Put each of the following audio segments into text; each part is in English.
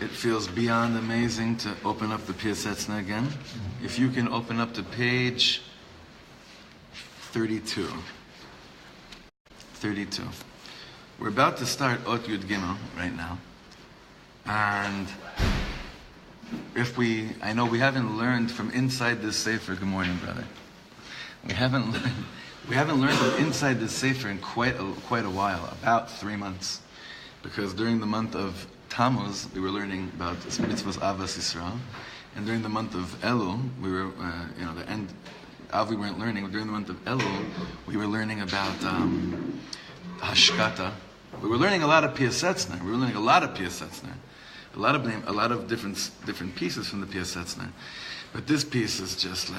It feels beyond amazing to open up the Piasetzna again. If you can open up to page 32. 32. We're about to start HY'D Gimel right now. And I know we haven't learned from inside this Sefer, good morning, brother. We haven't learned from inside this Sefer in quite a while, about 3 months. Because during the month of Tammuz, we were learning about mitzvahs Avas Yisrael, and during the month of Elul, we were, the end. Av we weren't learning. During the month of Elul, we were learning about Hashkata. We were learning a lot of Piasetzna. A lot of different pieces from the Piasetzna. But this piece is just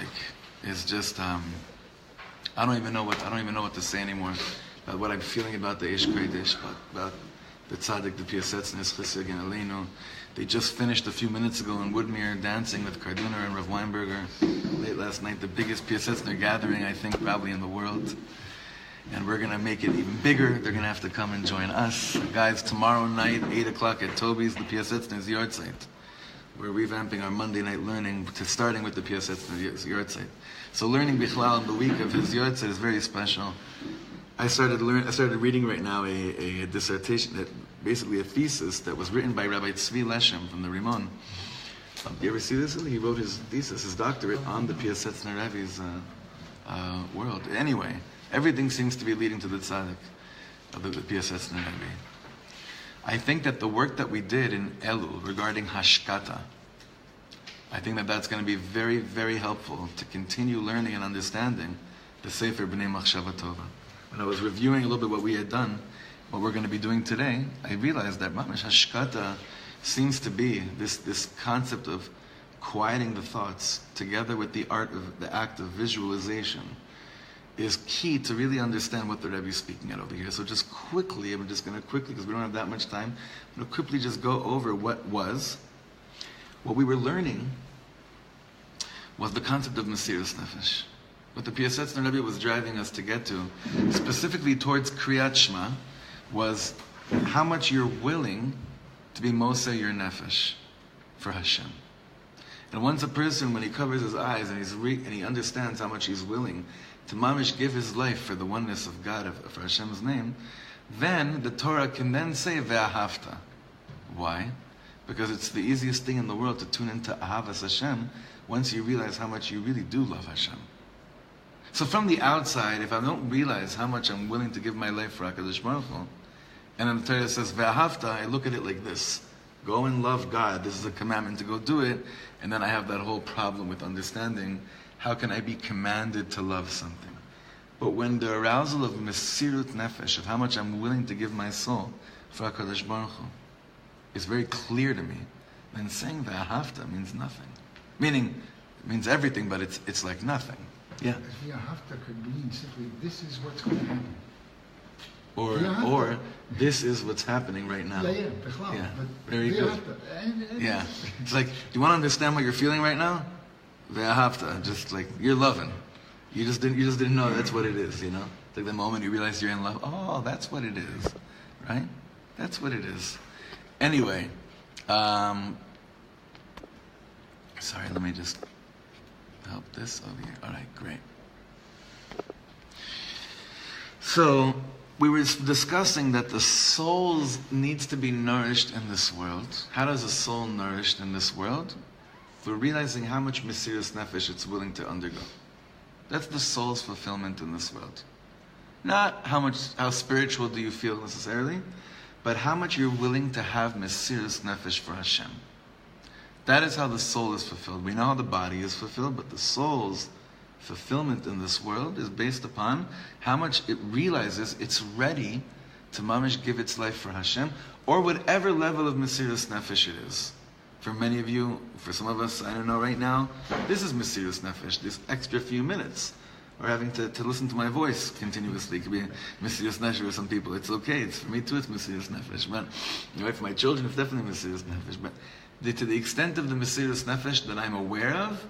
I don't even know what to say anymore about what I'm feeling about the Eish Kodesh, about the Tzaddik, the Piasetzna, Chesed Gen Aleinu. They just finished a few minutes ago in Woodmere dancing with Karduner and Rav Weinberger late last night, the biggest Piasetzna gathering, I think, probably in the world. And we're going to make it even bigger. They're going to have to come and join us. Guys, tomorrow night, 8 o'clock at Toby's, the Piasetzna's Yortzeit. We're revamping our Monday night learning to starting with the Piasetzna's Yortzeit. So learning Bichlal in the week of his Yortzeit is very special. I started reading right now a dissertation, basically a thesis that was written by Rabbi Tzvi Leshem from the Rimon. You ever see this? He wrote his thesis, his doctorate, on the Piasetzna Rebbe's world. Anyway, everything seems to be leading to the tzaddik of the Piasetzna Rebbe. I think that the work that we did in Elul regarding Hashkata, I think that that's going to be very, very helpful to continue learning and understanding the Sefer Bnei Machshava Tova. When I was reviewing a little bit what we had done, what we're going to be doing today, I realized that Mamash Hashkata seems to be this concept of quieting the thoughts together with the act of visualization is key to really understand what the Rebbe is speaking at over here. So just quickly, I'm just going to quickly, because we don't have that much time, I'm going to quickly just go over what we were learning was the concept of Mesiras Nefesh. What the Piasetzna Rebbe was driving us to get to, specifically towards Kriyat Shema, was how much you're willing to be Moseh your Nefesh for Hashem. And once a person, when he covers his eyes and he understands how much he's willing to mamish give his life for the oneness of God, for Hashem's name, then the Torah can then say Ve'ahavta. Why? Because it's the easiest thing in the world to tune into Ahavas Hashem once you realize how much you really do love Hashem. So from the outside, if I don't realize how much I'm willing to give my life for HaKadosh Baruch Hu, and then the Torah says Ve'ahavta, I look at it like this: go and love God. This is a commandment to go do it. And then I have that whole problem with understanding how can I be commanded to love something. But when the arousal of Mesirut Nefesh, of how much I'm willing to give my soul for HaKadosh Baruch Hu, is very clear to me, then saying Ve'ahavta means nothing. Meaning, it means everything, but it's like nothing. Yeah. Ve'ahavta could mean simply, this is what's going to happen. Or this is what's happening right now. Yeah. Very good. Yeah. It's like, do you want to understand what you're feeling right now? Ve'ahavta, just like you're loving. You just didn't know that's what it is, you know? It's like the moment you realize you're in love, oh, that's what it is. Right? That's what it is. Anyway, sorry, let me just help this over here. All right, great. So, we were discussing that the soul needs to be nourished in this world. How does a soul nourished in this world? We're realizing how much Mesiras Nefesh it's willing to undergo. That's the soul's fulfillment in this world. Not how spiritual do you feel necessarily, but how much you're willing to have Mesiras Nefesh for Hashem. That is how the soul is fulfilled. We know how the body is fulfilled, but the soul's fulfillment in this world is based upon how much it realizes it's ready to mamish give its life for Hashem, or whatever level of Mesiras Nefesh it is. For many of you, for some of us, I don't know right now, this is Mesiras Nefesh, this extra few minutes, or having to listen to my voice continuously. It could be Mesiras Nefesh for some people. It's okay. For me too, it's Mesiras Nefesh. But for my children, it's definitely Mesiras Nefesh. But to the extent of the Mesiras Nefesh that I'm aware of,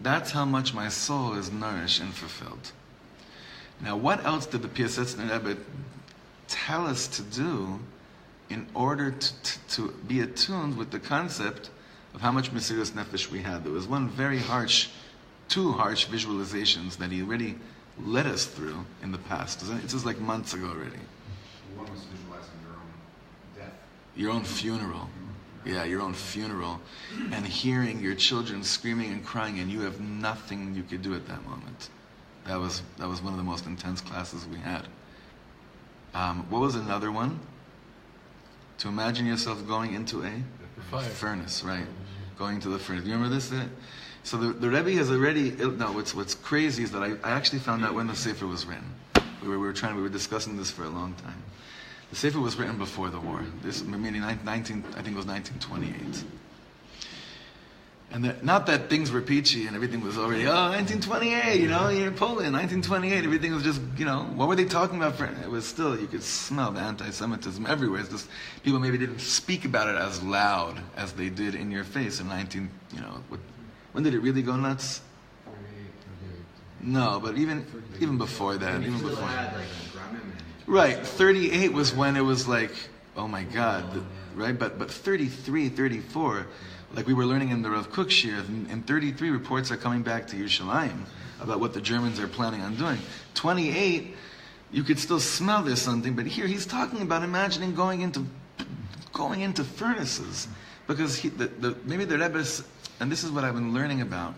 that's how much my soul is nourished and fulfilled. Now, what else did the Piasetzna Rebbe tell us to do in order to be attuned with the concept of how much Mesiras Nefesh we had. There was two harsh visualizations that he already led us through in the past. It's just like months ago already. One was visualizing your own death. Your own funeral. Yeah, your own funeral. And hearing your children screaming and crying, and you have nothing you could do at that moment. That was one of the most intense classes we had. What was another one? To imagine yourself going into a furnace, right? Going to the furnace. You remember this? So the Rebbe has already. No, what's crazy is that I actually found out when the Sefer was written. We were discussing this for a long time. The Sefer was written before the war. This meaning I think it was 1928. And not that things were peachy and everything was already, 1928, you're in Poland, 1928, everything was just, what were they talking about? It was still, you could smell the anti-Semitism everywhere. It's just, people maybe didn't speak about it as loud as they did in your face in when did it really go nuts? 38. No, but even before that, Right, 38 was when it was like, oh my God, right? But 33, 34, like we were learning in the Rav Kook Shir, in 33 reports are coming back to Yerushalayim about what the Germans are planning on doing. 28, you could still smell there's something, but here he's talking about imagining going into furnaces, because maybe the Rebbe's, and this is what I've been learning about,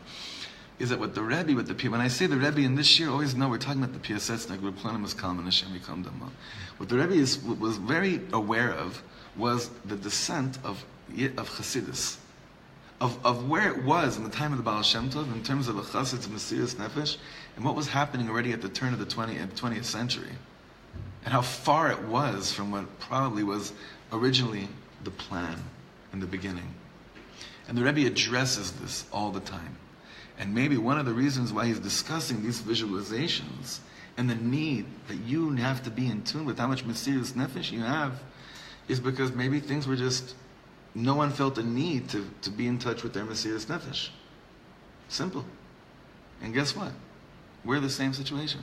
is that what the Rabbi, when I say the Rabbi in this year, always know we're talking about the Piasetzna, Klonymus, Kalman, Hashem, Yikom Dama. What the Rabbi was very aware of was the descent of Chassidus, of where it was in the time of the Baal Shem Tov in terms of a Chassid's Mesiras Nefesh, and what was happening already at the turn of the 20th century, and how far it was from what probably was originally the plan in the beginning. And the Rebbe addresses this all the time. And maybe one of the reasons why he's discussing these visualizations and the need that you have to be in tune with how much Mesiras Nefesh you have is because maybe things were just, no one felt a need to be in touch with their Mesiras Nefesh. Simple. And guess what? We're the same situation.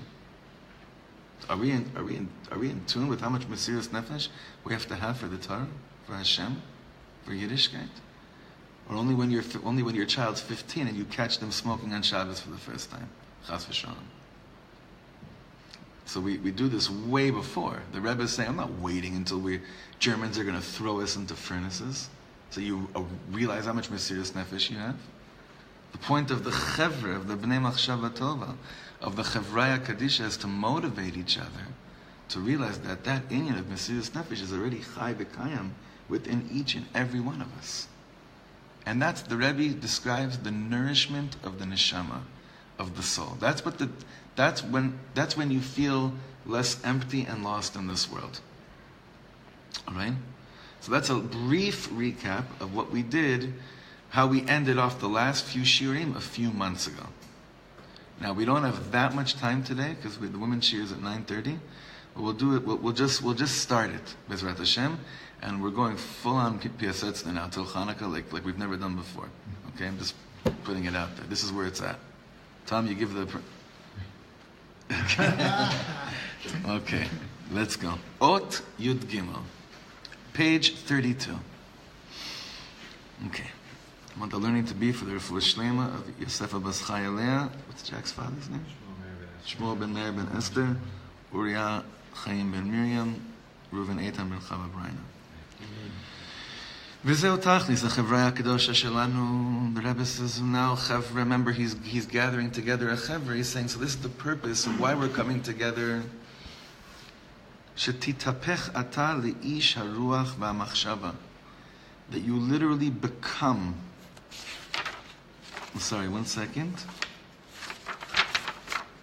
Are we in tune with how much Mesiras Nefesh we have to have for the Torah, for Hashem, for Yiddishkeit? Or only when your child's 15 and you catch them smoking on Shabbos for the first time. Chas v'shalom. So we do this way before. The Rebbe is saying, I'm not waiting until Germans are going to throw us into furnaces. So you realize how much Mesiras Nefesh you have. The point of the Chevra, of the Bnei Machshava Tova, of the Chevraya Kadisha is to motivate each other to realize that inyan of Mesiras Nefesh is already chai b'kayam within each and every one of us. And the Rebbe describes the nourishment of the neshama, of the soul. That's when you feel less empty and lost in this world. All right? So that's a brief recap of what we did, how we ended off the last few shiurim a few months ago. Now we don't have that much time today because the women's shiur is at 9:30. But we'll do it. We'll just start it, Bezrat Hashem. And we're going full on Piasetzna now till Hanukkah, like we've never done before. Okay, I'm just putting it out there. This is where it's at. Tom, you give the. Okay, let's go. Ot Yud Gimel, page 32. Okay, I want the learning to be for the Refuah Shlema of Yosefa Bas Chayalea. What's Jack's father's name? Shmuel ben Meir ben Esther, Uriah Chaim ben Miriam, Reuven Eitan ben Chava Brina. V'zeu tachlis, the Chevraya Kedosha Shelanu. The Rebbe says now, remember he's gathering together a Chevra. He's saying, so this is the purpose of why we're coming together. Shetitapech ata leish haruach v'amachshava. That you literally become. Sorry, 1 second.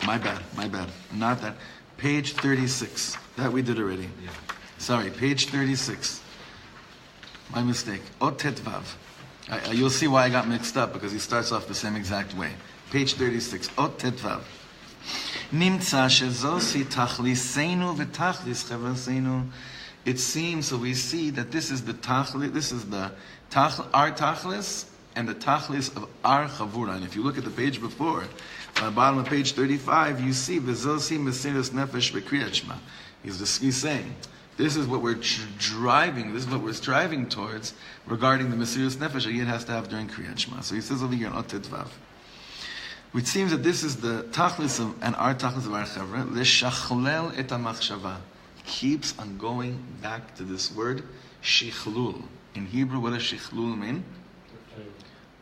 My bad. Not that. Page 36. That we did already. Yeah. Sorry, page 36. My mistake. Ot Tetvav. You'll see why I got mixed up, because he starts off the same exact way. Page 36. Ot Tetvav. Nimtza shezosi tachliseinu v'tachlis chevraseinu. It seems, so we see that this is the tachlis, this is the our tachlis, and the tachlis of our chavura. And if you look at the page before, on the bottom of page 35, you see v'zosi mesiras nefesh v'kriyat shema. He's saying, This is what we're driving, this is what we're striving towards regarding the Mesirus Nefesh a Yid has to have during Kriyat Shema. So he says over here in Ot Vav, which seems that this is the Tachlis of, and our Tachlis of our Chavra, L'shachlel et HaMachshava. Keeps on going back to this word, Shichlul. In Hebrew, what does Shichlul mean?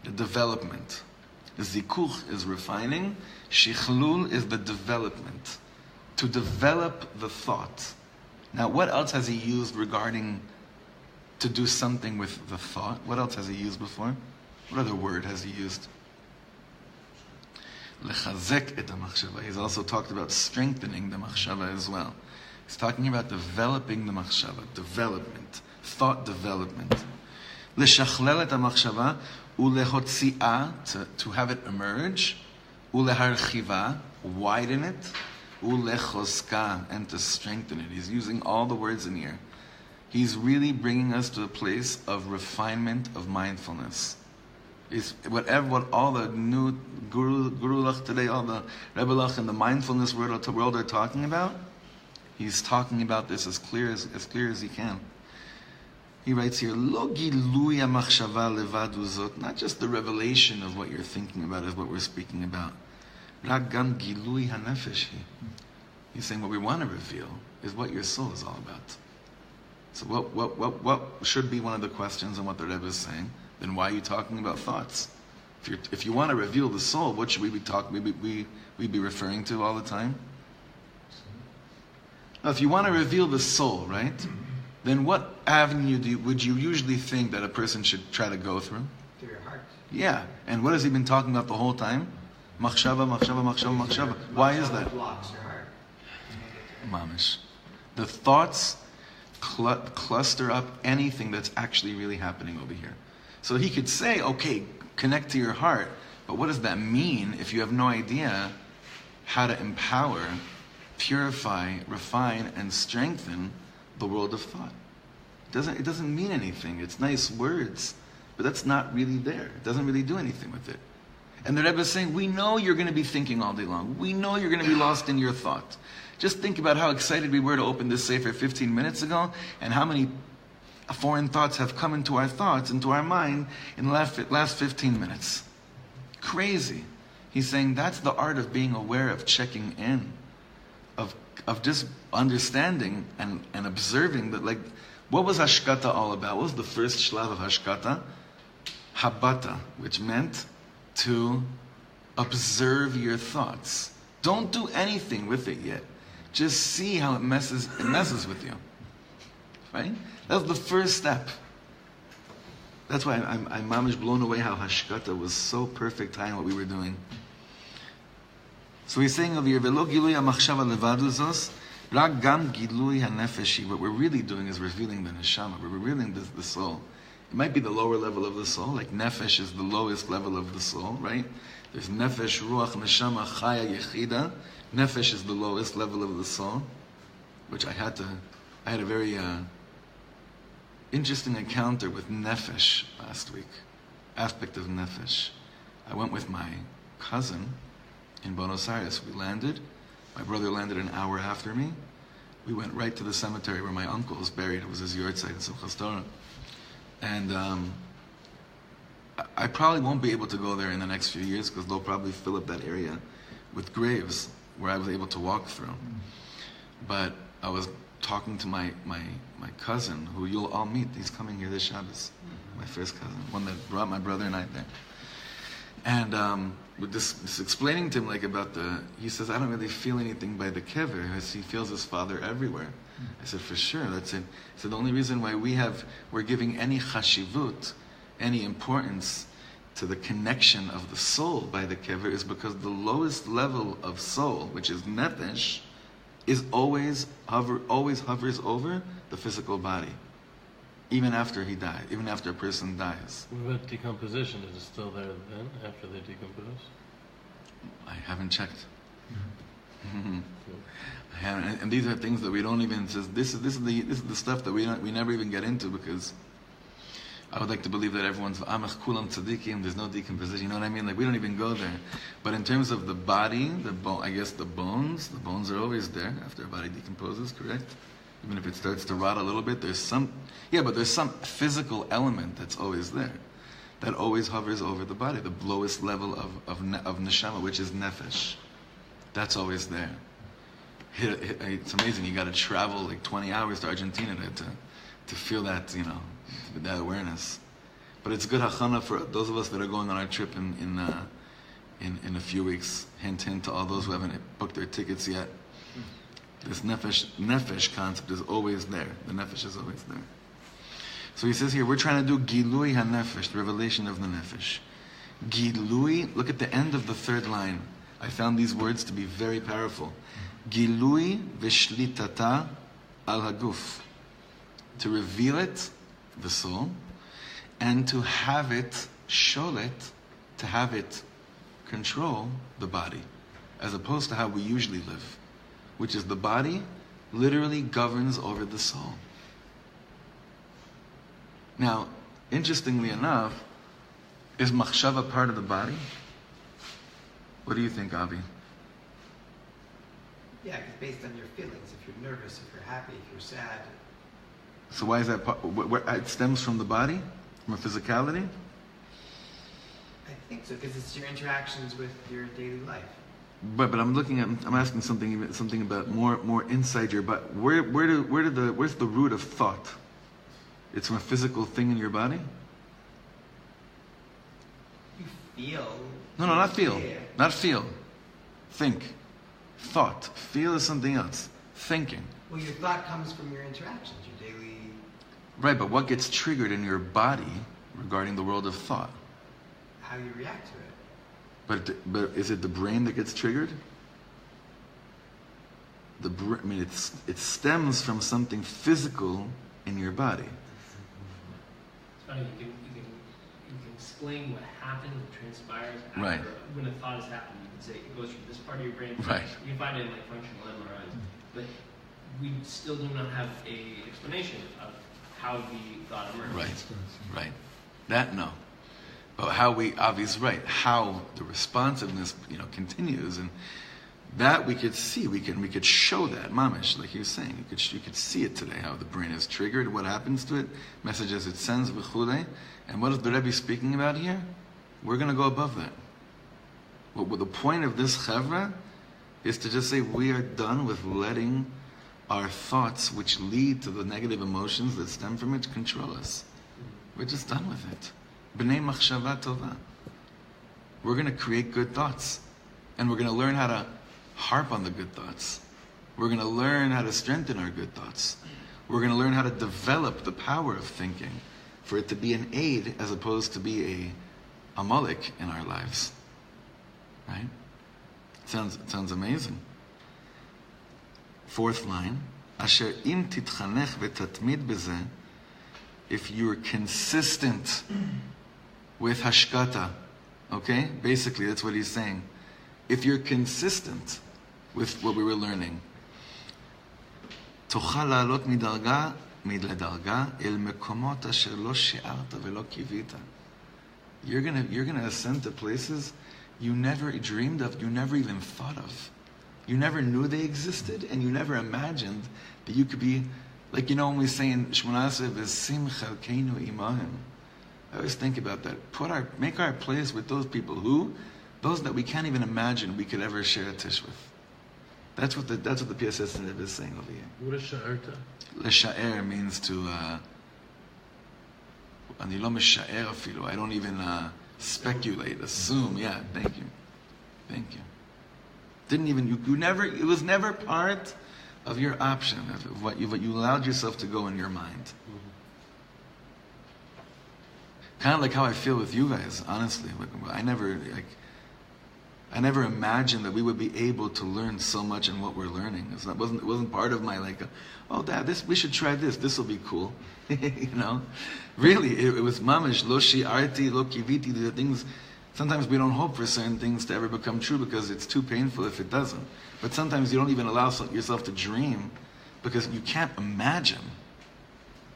The development. Zikuch is refining. Shichlul is the development. To develop the thought. Now, what else has he used regarding to do something with the thought? What else has he used before? What other word has he used? Lechazek et HaMachshava. He's also talked about strengthening the Machshava as well. He's talking about developing the Machshava, development, thought development. L'shachlel et HaMachshava, u'lehotzi'ah, to have it emerge, u'leharchiva, widen it, u'lechoska, and to strengthen it. He's using all the words in here. He's really bringing us to a place of refinement of mindfulness. What all the new Guru-lach today, all the Rebbe-lach and the mindfulness world are talking about, he's talking about this as clear as he can. He writes here, Lo gilui hamachshava levad hu zot, not just the revelation of what you're thinking about is what we're speaking about. Rak gam gilui hanefesh hi. He's saying what we want to reveal is what your soul is all about. So what should be one of the questions on what the Rebbe is saying? Then why are you talking about thoughts? If you want to reveal the soul, what should we be referring to all the time? Now, if you want to reveal the soul, right? Then what avenue would you usually think that a person should try to go through? To your heart. Yeah. And what has he been talking about the whole time? Machshava, machshava, machshava, machshava. Why is that? Blocks your heart. Mamish. The thoughts cluster up anything that's actually really happening over here. So he could say, okay, connect to your heart, but what does that mean if you have no idea how to empower, purify, refine, and strengthen the world of thought? It doesn't mean anything. It's nice words, but that's not really there. It doesn't really do anything with it. And the Rebbe is saying, we know you're going to be thinking all day long. We know you're going to be lost in your thought. Just think about how excited we were to open this Sefer 15 minutes ago, and how many foreign thoughts have come into our thoughts, into our mind, in the last 15 minutes. Crazy. He's saying that's the art of being aware, of checking in, of just understanding and observing that, like, what was Hashkata all about? What was the first shlav of Hashkata? Habata, which meant to observe your thoughts. Don't do anything with it yet. Just see how it messes with you. Right? That's the first step. That's why I'm mamish blown away how Hashkata was so perfect time what we were doing. So he's saying over here, Velo gilui hamachshava levad hu zos, rak gam gilui hanefesh. What we're really doing is revealing the neshama. We're revealing the soul. It might be the lower level of the soul, like nefesh is the lowest level of the soul, right? There's nefesh, ruach, neshama, chaya, yechida. Nefesh is the lowest level of the soul, which I had a very interesting encounter with nefesh last week. Aspect of nefesh. I went with my cousin in Buenos Aires. We landed. My brother landed an hour after me. We went right to the cemetery where my uncle is buried. It was his yahrzeit in Simchas Torah. And I probably won't be able to go there in the next few years because they'll probably fill up that area with graves where I was able to walk through. But I was talking to my cousin, who you'll all meet. He's coming here this Shabbos. My first cousin, one that brought my brother and I there. And with this explaining to him, like, about he says, I don't really feel anything by the kever, as he feels his father everywhere. I said, for sure, that's it. He said, the only reason why we're giving any chashivut, any importance to the connection of the soul by the kever, is because the lowest level of soul, which is nefesh, is always hovers over the physical body, even after he died, even after a person dies. What about decomposition? Is it still there then, after they decompose? I haven't checked. I haven't, and these are things that we don't even. This is the stuff that we never even get into, because I would like to believe that everyone's amach kulam tzadikim. There's no decomposition. You know what I mean? Like, we don't even go there. But in terms of the body, I guess the bones are always there after a body decomposes. Correct? Even if it starts to rot a little bit, there's some physical element that's always there, that always hovers over the body, the lowest level of neshama, which is nefesh. That's always there. It's amazing. You got to travel like 20 hours to Argentina to feel that, that awareness. But it's good hachana for those of us that are going on our trip in a few weeks. Hint, hint to all those who haven't booked their tickets yet. This nefesh concept is always there. The nefesh is always there. So he says here, we're trying to do gilui hanefesh, the revelation of the nefesh. Gilui, look at the end of the third line. I found these words to be very powerful. Gilui v'shlitata al haguf. To reveal it, the soul, and to have it sholet, to have it control the body, as opposed to how we usually live, which is the body literally governs over the soul. Now, interestingly enough, is machshava part of the body? What do you think, Avi? Yeah, it's based on your feelings. If you're nervous, if you're happy, if you're sad. So why is that part? It stems from the body? From a physicality? I think so, because it's your interactions with your daily life. But I'm asking something about more inside your body. Where's the root of thought? It's from a physical thing in your body? You feel. No, not feel. Yeah. Not feel. Think. Thought. Feel is something else. Thinking. Well, your thought comes from your interactions, your daily. Right, but what gets triggered in your body regarding the world of thought? How you react to it. But is it the brain that gets triggered? It stems from something physical in your body. It's funny, you can explain what happens, what transpires after, Right. when a thought has happened. You can say it goes from this part of your brain. Right. You can find it in like functional MRIs, but we still do not have a explanation of how the thought emerged. Right. That no. But how Avi's right, how the responsiveness, continues, and that we could see, we could show that, mamish, like he was saying, you could see it today, how the brain is triggered, what happens to it, messages it sends, v'chulei, and what is the Rebbe speaking about here? We're going to go above that. Well, the point of this chevra is to just say we are done with letting our thoughts, which lead to the negative emotions that stem from it, control us. We're just done with it. Bnei Machshava Tova. We're going to create good thoughts. And we're going to learn how to harp on the good thoughts. We're going to learn how to strengthen our good thoughts. We're going to learn how to develop the power of thinking for it to be an aid as opposed to be a amalek in our lives. Right? It sounds amazing. Fourth line. Asher im titchanech v'tatmid b'zeh. If you're consistent with hashkata, okay? Basically, that's what he's saying. If you're consistent with what we were learning, תוכל לעלות מדרגה אל מקומות אשר לא שיערת ולא קיווית. You're gonna ascend to places you never dreamed of, you never even thought of. You never knew they existed, and you never imagined that you could be, like, when we say in Shemona Esrei, V'sim chalkeinu imahim. I always think about that. Make our place with those people those that we can't even imagine we could ever share a tish with. That's what the Piasetzna is saying over here. What is sha'arta? L'sha'er means to, ani lo misha'er afilu. I don't even speculate, assume. Yeah, thank you. Didn't even, you never, it was never part of your option, of what you allowed yourself to go in your mind. Kind of like how I feel with you guys, honestly. I never imagined that we would be able to learn so much in what we're learning. It wasn't part of my Dad, we should try this. This will be cool. Really, it was mamish, lo shi'arti, lo kiviti. The things. Sometimes we don't hope for certain things to ever become true because it's too painful if it doesn't. But sometimes you don't even allow yourself to dream because you can't imagine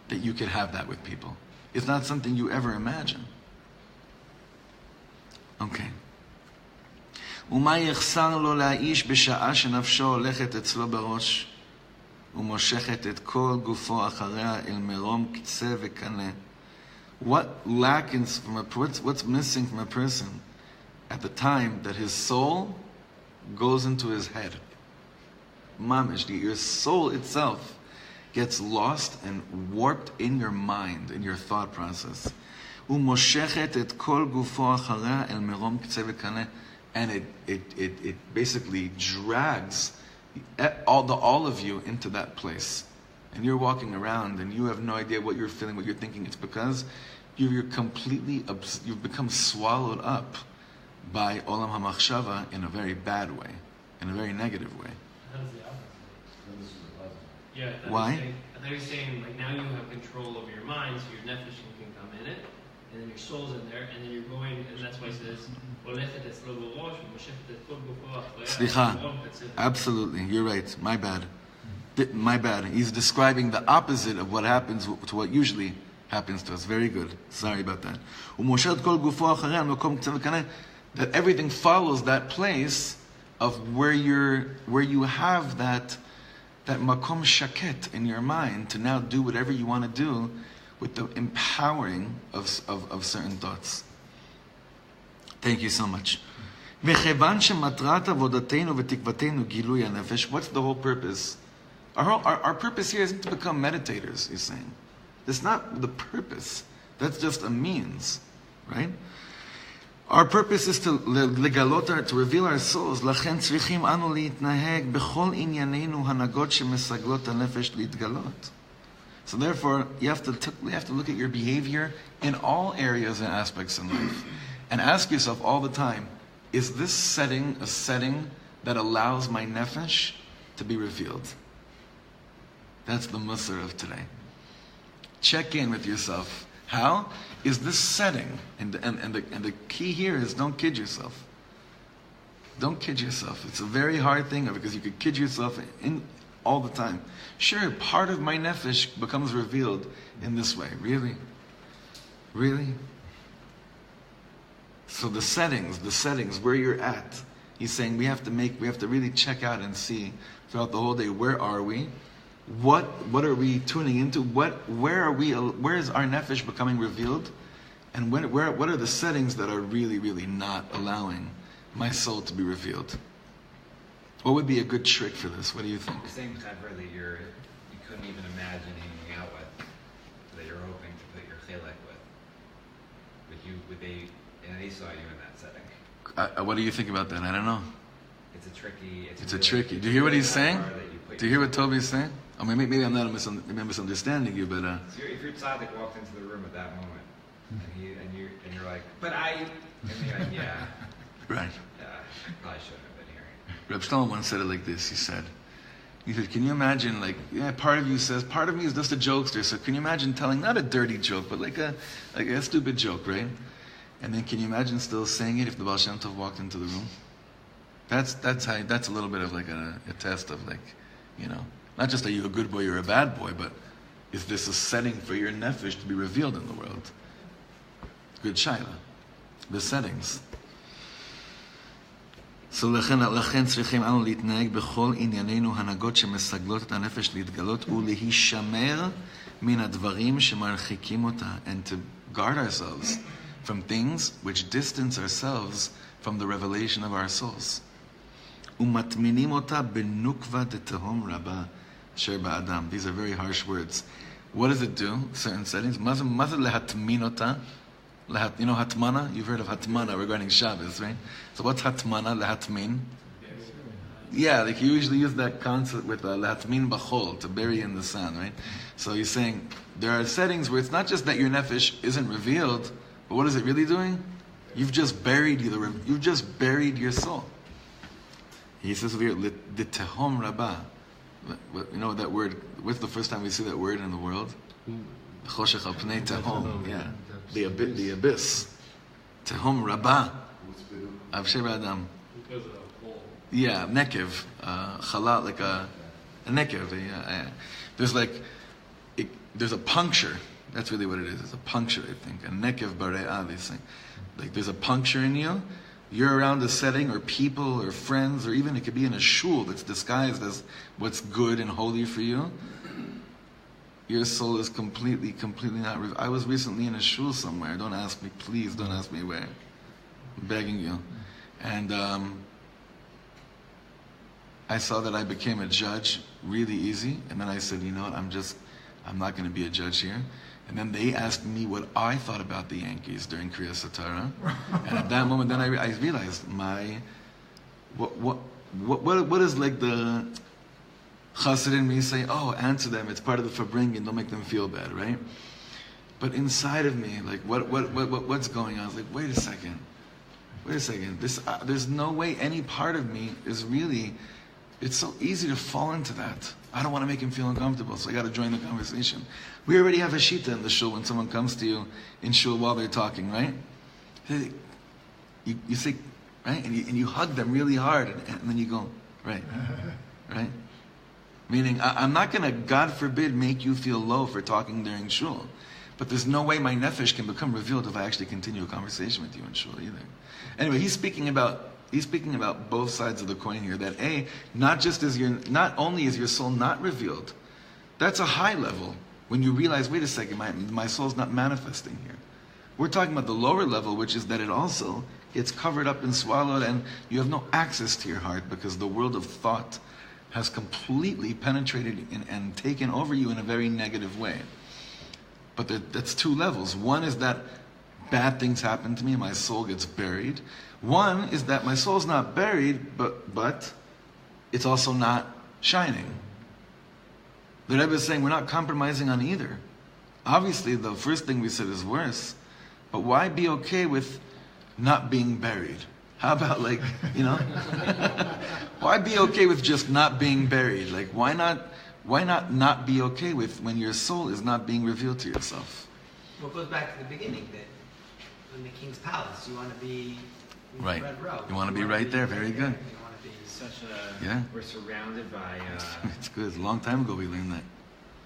that you could have that with people. It's not something you ever imagine. Okay. ומה יחסר לו לאיש בשעה שנפשו הולכת אצלו בראש? ומושכת את כל גופו אחריה אל מרום קצה וקנה. What lacks from what's missing from a person at the time that his soul goes into his head? Mamish, your soul itself gets lost and warped in your mind, in your thought process. ומושכת את כל גופו אחריה אל מרום קצה וקנה. And it basically drags all of you into that place. And you're walking around and you have no idea what you're feeling, what you're thinking. It's because you've become swallowed up by Olam HaMachshava in a very bad way, in a very negative way. How does the opposite? Yeah. Why? I thought he was saying, like, now you have control over your mind, so your nefesh can come in it, and then your soul's in there, and then you're going, and that's why he says, Slicha, absolutely, you're right. My bad. He's describing the opposite of what happens to what usually happens to us. Very good. Sorry about that. That everything follows that place of where you have that makom shaket in your mind to now do whatever you want to do with the empowering of certain thoughts. Thank you so much. What's the whole purpose? Our purpose here isn't to become meditators, he's saying. That's not the purpose. That's just a means, right? Our purpose is to reveal our souls. So therefore, you have to look at your behavior in all areas and aspects in life. And ask yourself all the time, is this setting a setting that allows my nefesh to be revealed? That's the musar of today. Check in with yourself. How? Is this setting, and the key here is don't kid yourself. Don't kid yourself. It's a very hard thing because you could kid yourself in all the time. Sure, part of my nefesh becomes revealed in this way. Really? Really? So the settings, where you're at, he's saying we have to really check out and see throughout the whole day, where are we? What are we tuning into? Where is our nefesh becoming revealed? And what are the settings that are really, really not allowing my soul to be revealed? What would be a good trick for this? What do you think? The same cover that you couldn't even imagine hanging out with, that you're hoping to put your chelek with. And they saw you in that setting. What do you think about that? I don't know. It's a tricky. Do you hear what he's saying? Do you hear what Toby's saying? I mean, maybe I'm not misunderstanding you, but. So if your tzaddik walked into the room at that moment, and you're like, but and you're like, yeah. Right. Yeah, probably shouldn't have been here. Reb Shlomo once said it like this. He said, can you imagine, part of you says, part of me is just a jokester, so can you imagine telling, not a dirty joke, but like a stupid joke, right? And then can you imagine still saying it if the Baal Shem Tov walked into the room? That's a little bit of like a test of not just are you a good boy or a bad boy, but is this a setting for your nefesh to be revealed in the world? Good shaila. The settings. So לכן צריכים אנו להתנהג בכל ענייננו הנהגות שמסגלות את הנפש להתגלות ולהישמר מן הדברים שמרחיקים אותה, and to guard ourselves from things which distance ourselves from the revelation of our souls. ומטמינים אותה בנוקבה דתהום רבה אשר באדם. These are very harsh words. What does it do? Certain settings. מה זה להטמין אותה? Hatmana? You've heard of Hatmana regarding Shabbos, right? So what's Hatmana, Lehatmin? Yeah, you usually use that concept with Lehatmin Bachol, to bury in the sand, right? So he's saying, there are settings where it's not just that your nefesh isn't revealed, but what is it really doing? You've just buried your soul. He says over here, the tehom rabba. You know that word, what's the first time we see that word in the world? Choshech al pnei tehom, yeah. The abyss. Tehom rabba. Avsher Adam. Because of a hole. Yeah, nekev. Chalat, like a nekev. There's a puncture. That's really what it is. It's a puncture, I think. A nekev bare'ah, they say. Like there's a puncture in you you're around a setting or people or friends, or even it could be in a shul that's disguised as what's good and holy for you, your soul is completely not... I was recently in a shul somewhere. Don't ask me, please don't ask me where. I'm begging you. And I saw that I became a judge really easy. And then I said, you know what, I'm not going to be a judge here. And then they asked me what I thought about the Yankees during Piasetzna. And at that moment, then I realized what is like the chassid in me saying, oh, answer them, it's part of the farbringen, don't make them feel bad, right? But inside of me, like what's going on? I was like, wait a second. There's no way any part of me is really... It's so easy to fall into that. I don't want to make him feel uncomfortable, so I got to join the conversation. We already have a shita in the shul when someone comes to you in shul while they're talking, right? You say, right? And you hug them really hard, and then you go, right? Right? Meaning, I'm not going to, God forbid, make you feel low for talking during shul. But there's no way my nefesh can become revealed if I actually continue a conversation with you in shul either. Anyway, he's speaking about both sides of the coin here. That not only is your soul not revealed, that's a high level when you realize, wait a second, my soul's not manifesting here. We're talking about the lower level, which is that it also gets covered up and swallowed, and you have no access to your heart because the world of thought has completely penetrated and taken over you in a very negative way. But that's two levels. One is that bad things happen to me, my soul gets buried. One is that my soul's not buried, but it's also not shining. The Rebbe is saying we're not compromising on either. Obviously, the first thing we said is worse, but why be okay with not being buried? How about why be okay with just not being buried? Like, why not be okay with when your soul is not being revealed to yourself? Well, it goes back to the beginning that in the king's palace, you want to be in right. the front row. You want to be right there. Very good. You want to be We're surrounded by... it's good. It's a long time ago we learned that.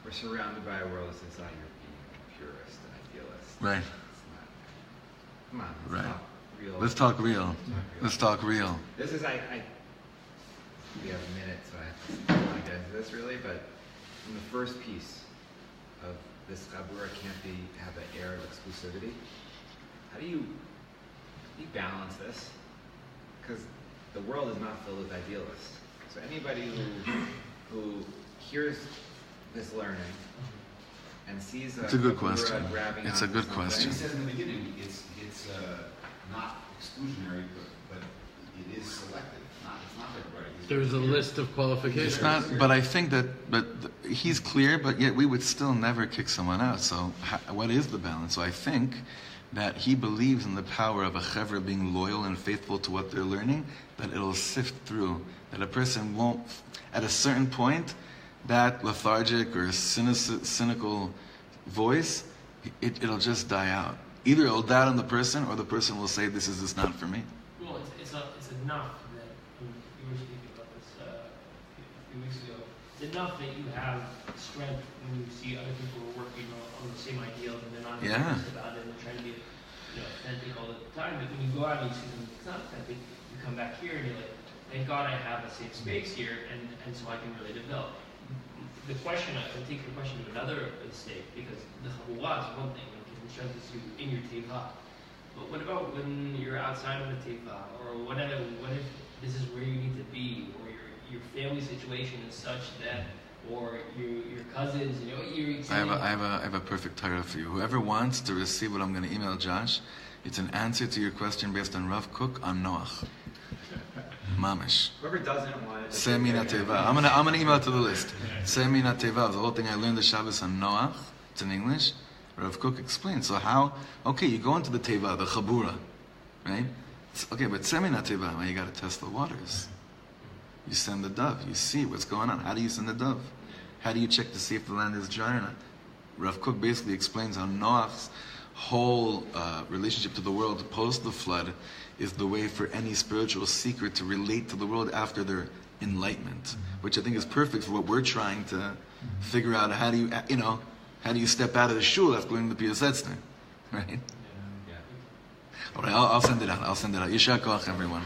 We're surrounded by a world that says, you're being purist and idealist. Right. Come on, let's talk real. Let's talk real. This is, we have a minute, so I don't want to get into this really, but in the first piece of this chabura can't have an air of exclusivity. How do you balance this? Because the world is not filled with idealists. So anybody who hears this learning and sees it's a good question. It's a good question. He says in the beginning, it's not exclusionary, but it is selective. It's not everybody. There's a list of qualifications. It's not, but I think that, he's clear, but yet we would still never kick someone out. So what is the balance? So I think that he believes in the power of a chevra being loyal and faithful to what they're learning, that it'll sift through, that a person won't, at a certain point, that lethargic or cynical voice, it'll just die out. Either it'll die on the person, or the person will say, this is just not for me. Well, it's enough that, you were speaking about this a few weeks ago, it's enough that you have strength when you see other people who are working on the same ideals and they're not honest about it and they're trying to be authentic all the time. But when you go out and you see something that's not authentic, you come back here and you're like, thank God I have a safe space here and so I can really develop. The question, I take your question to another state, because the chabura is one thing, when people strengthens you in your teva. But what about when you're outside of the teva, or what if this is where you need to be, or your family situation is such that, or your cousins, I have a perfect Torah for you. Whoever wants to receive what I'm going to email Josh, it's an answer to your question based on Rav Kook on Noach. Mamish. Whoever doesn't want it. Semi Nateva. I'm gonna email it to the list. Semi Nateva. The whole thing I learned the Shabbos on Noach. It's in English. Rav Kook explains. So how? Okay, you go into the teva, the chabura, right? Okay, but Semi Nateva. Well, you got to test the waters. You send the dove. You see what's going on. How do you send the dove? How do you check to see if the land is dry or not? Rav Kook basically explains how Noach's whole relationship to the world post the flood is the way for any spiritual seeker to relate to the world after their enlightenment, which I think is perfect for what we're trying to figure out. How do you step out of the shul after learning the Piasetzna, right? All right, I'll send it out. Yishar koach, everyone.